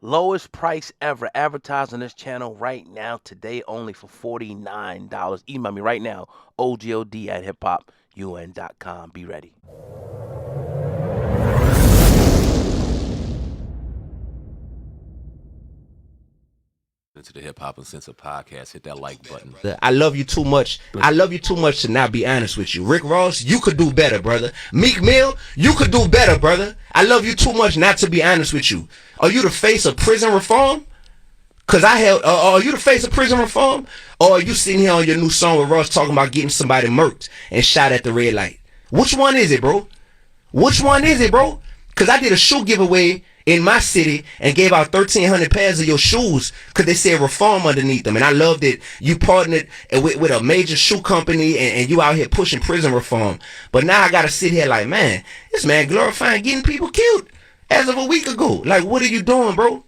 Lowest price ever. Advertise on this channel right now, today only for $49. Email me right now, ogod@hiphopun.com. Be ready. To the Hip Hop Uncensored podcast, hit that like button. I love you too much. I love you too much to not be honest with you. Rick Ross, you could do better, brother. Meek Mill, you could do better, brother. I love you too much not to be honest with you. Are you the face of prison reform? Cause I held. Are you the face of prison reform, or are you sitting here on your new song with Ross talking about getting somebody murked and shot at the red light? Which one is it, bro? Which one is it, bro? Cause I did a shoe giveaway in my city and gave out 1,300 pairs of your shoes because they said reform underneath them. And I love that you partnered with a major shoe company and you out here pushing prison reform. But now I got to sit here like, man, this man glorifying getting people killed as of a week ago. Like, what are you doing, bro?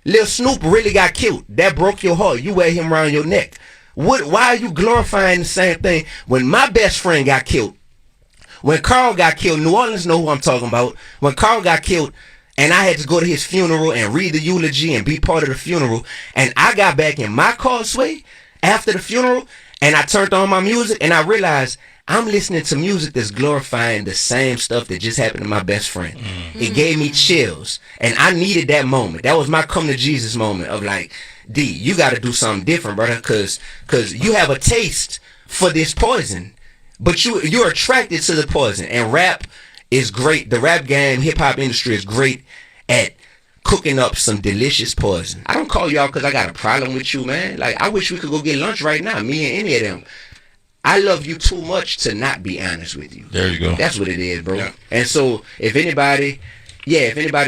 Lil Snoop really got killed. That broke your heart. You wear him around your neck. Why are you glorifying the same thing when my best friend got killed? When Carl got killed, New Orleans know who I'm talking about. When Carl got killed, and I had to go to his funeral and read the eulogy and be part of the funeral, and I got back in my car, Sway, after the funeral, and I turned on my music, and I realized I'm listening to music that's glorifying the same stuff that just happened to my best friend. It gave me chills, and I needed that moment. That was my come to Jesus moment of like, D, you got to do something different, brother, because you have a taste for this poison. But you're attracted to the poison, and rap is great. The rap game, hip hop industry is great at cooking up some delicious poison. I don't call y'all because I got a problem with you, man. Like, I wish we could go get lunch right now, me and any of them. I love you too much to not be honest with you. There you go. That's what it is, bro. Yeah. And so if anybody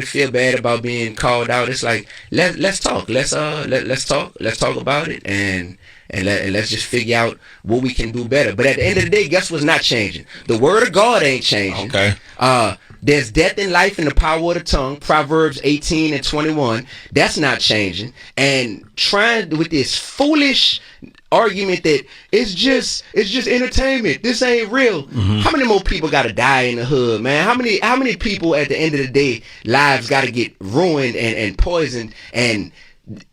feel bad about being called out, it's like let's talk. Let's talk. Let's talk about it and let's just figure out what we can do better. But at the end of the day, guess what's not changing? The word of God ain't changing. Okay. There's death and life in the power of the tongue. Proverbs 18 and 21. That's not changing. And trying with this foolish argument that it's just entertainment. This ain't real. Mm-hmm. How many more people gotta die in the hood, man? How many people at the end of the day lives gotta get ruined and poisoned, and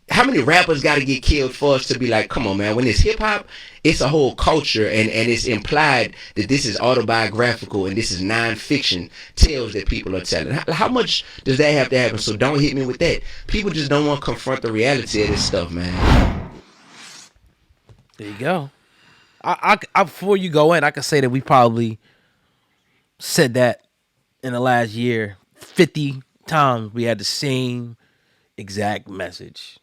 how many rappers got to get killed for us to be like, come on, man, when it's hip-hop, it's a whole culture, and it's implied that this is autobiographical and this is non-fiction tales that people are telling. How much does that have to happen? So don't hit me with that. People just don't want to confront the reality of this stuff, man. There you go. I before you go in, I can say that we probably said that in the last year 50 times. We had the same exact message.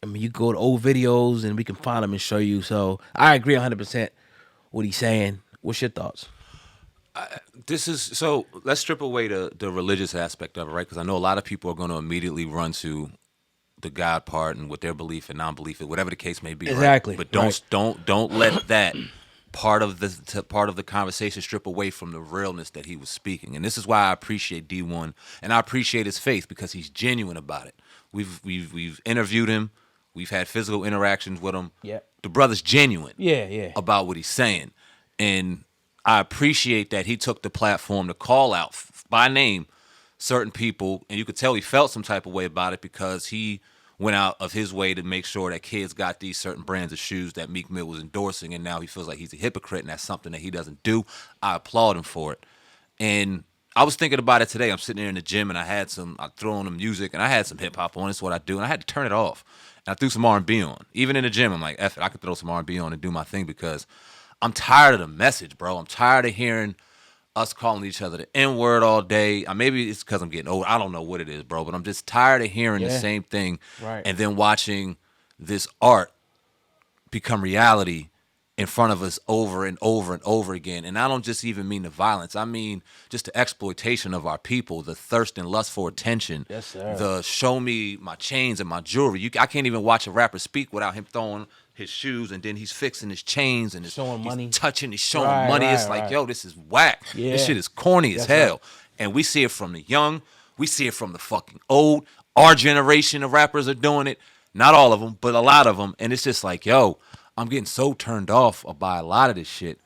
I mean, you go to old videos and we can find them and show you. So I agree 100% what he's saying. What's your thoughts? So let's strip away the religious aspect of it, right? Because I know a lot of people are going to immediately run to the God part and what their belief and non-belief is, whatever the case may be. Exactly. Right? But don't let that part of the conversation strip away from the realness that he was speaking. And this is why I appreciate D1 and I appreciate his faith, because he's genuine about it. We've interviewed him. We've had physical interactions with him. Yeah. The brother's genuine. Yeah. About what he's saying. And I appreciate that he took the platform to call out by name certain people, and you could tell he felt some type of way about it because he went out of his way to make sure that kids got these certain brands of shoes that Meek Mill was endorsing, and now he feels like he's a hypocrite, and that's something that he doesn't do. I applaud him for it. And I was thinking about it today. I'm sitting there in the gym, and I threw on the music, and I had some hip hop on. It's what I do, and I had to turn it off. And I threw some R&B on. Even in the gym, I'm like, F it, I could throw some R&B on and do my thing because I'm tired of the message, bro. I'm tired of hearing us calling each other the N-word all day. Maybe it's because I'm getting old. I don't know what it is, bro, but I'm just tired of hearing the same thing, right, and then watching this art become reality in front of us over and over and over again. And I don't just even mean the violence. I mean just the exploitation of our people, the thirst and lust for attention, yes, sir, the show me my chains and my jewelry. I can't even watch a rapper speak without him throwing his shoes and then he's fixing his chains and showing money, he's showing money. It's like, yo, this is whack. Yeah. This shit is corny as hell. Right. And we see it from the young. We see it from the fucking old. Our generation of rappers are doing it. Not all of them, but a lot of them. And it's just like, yo, I'm getting so turned off by a lot of this shit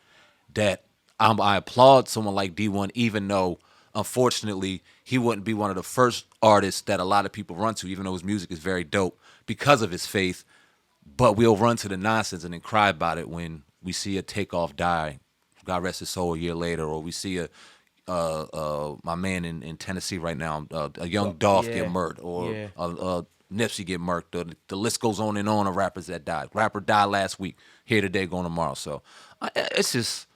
that I applaud someone like D1, even though unfortunately, he wouldn't be one of the first artists that a lot of people run to, even though his music is very dope because of his faith. But we'll run to the nonsense and then cry about it when we see a Takeoff die, God rest his soul, a year later, or we see my man in Tennessee right now, a young Dolph get murked, or Nipsey get murked. The list goes on and on of rappers that died. Rapper died last week, here today, gone tomorrow. So it's just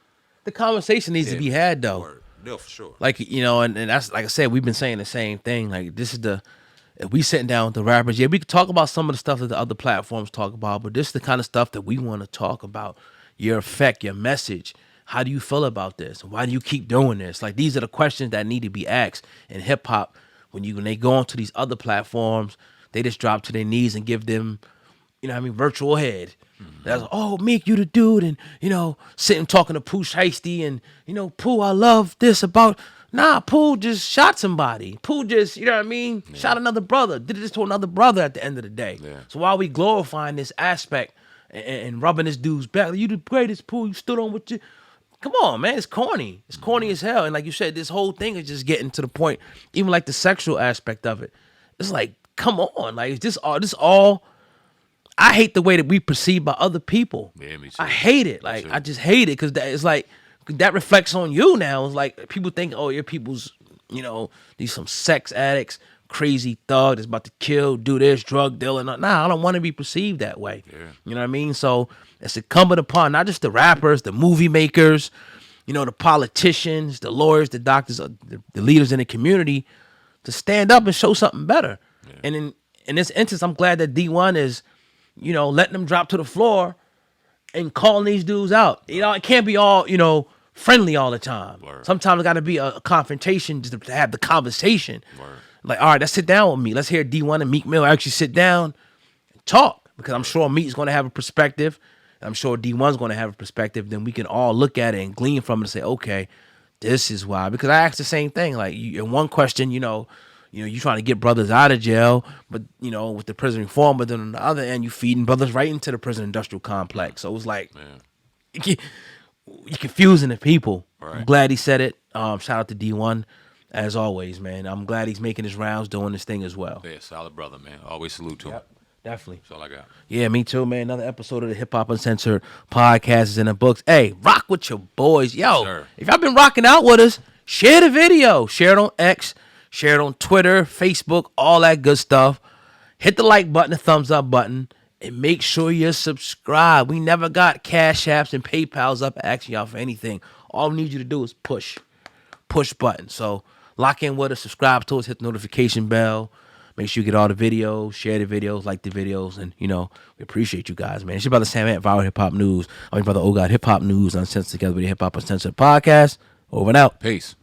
The conversation needs to be had, though. word. No, for sure. Like, you know, and that's, like I said, we've been saying the same thing. Like, this is if we sitting down with the rappers, yeah, we could talk about some of the stuff that the other platforms talk about, but this is the kind of stuff that we want to talk about. Your effect, your message. How do you feel about this? Why do you keep doing this? Like, these are the questions that need to be asked in hip hop. When they go onto these other platforms, they just drop to their knees and give them, you know what I mean, virtual head. That's, oh, Meek, you the dude, and, you know, sitting talking to Pooh Shiesty, and, you know, Pooh, I love this about, nah, Pooh just shot somebody. Pooh just, you know what I mean, shot another brother, did this to another brother at the end of the day. Yeah. So why are we glorifying this aspect and rubbing this dude's back? Like, you the greatest, Pooh, you stood on with you. Come on, man, it's corny. It's corny as hell. And like you said, this whole thing is just getting to the point, even like the sexual aspect of it. It's like, come on, like, this all. I hate the way that we perceive by other people. Yeah, me too. I hate it. Like, I just hate it because it's like that reflects on you now. It's like people think, oh, your people's, you know, these some sex addicts, crazy thug that's about to kill, do this, drug dealer. Nah, I don't want to be perceived that way. Yeah. You know what I mean? So it's incumbent upon not just the rappers, the movie makers, you know, the politicians, the lawyers, the doctors, the leaders in the community to stand up and show something better. Yeah. And in this instance, I'm glad that DEE-1 is, you know, letting them drop to the floor and calling these dudes out. You know, it can't be all, you know, friendly all the time. Word. Sometimes it got to be a confrontation just to have the conversation. Word. Like, all right, let's sit down with me. Let's hear DEE-1 and Meek Mill actually sit down and talk, because I'm sure Meek's going to have a perspective. I'm sure DEE-1's going to have a perspective. Then we can all look at it and glean from it and say, okay, this is why. Because I asked the same thing. Like, in one question, you know, you trying to get brothers out of jail, but, you know, with the prison reform, but then on the other end, you feeding brothers right into the prison industrial complex. So it was like, you're confusing the people. Right. I'm glad he said it. Shout out to DEE-1, as always, man. I'm glad he's making his rounds, doing this thing as well. Yeah, solid brother, man. Always salute to him. Definitely. That's all I got. Yeah, me too, man. Another episode of the Hip Hop Uncensored podcast is in the books. Hey, rock with your boys. Yo, Sir. If y'all been rocking out with us, share the video. Share it on X. Share it on Twitter, Facebook, all that good stuff. Hit the like button, the thumbs up button, and make sure you're subscribed. We never got Cash Apps and PayPals up asking y'all for anything. All we need you to do is push button. So lock in with us, subscribe to us, hit the notification bell. Make sure you get all the videos, share the videos, like the videos, and, you know, we appreciate you guys, man. It's your brother Sam at Viral Hip Hop News. I'm your brother, Oh God, Hip Hop News, Uncensored, together with the Hip Hop Uncensored podcast. Over and out. Peace.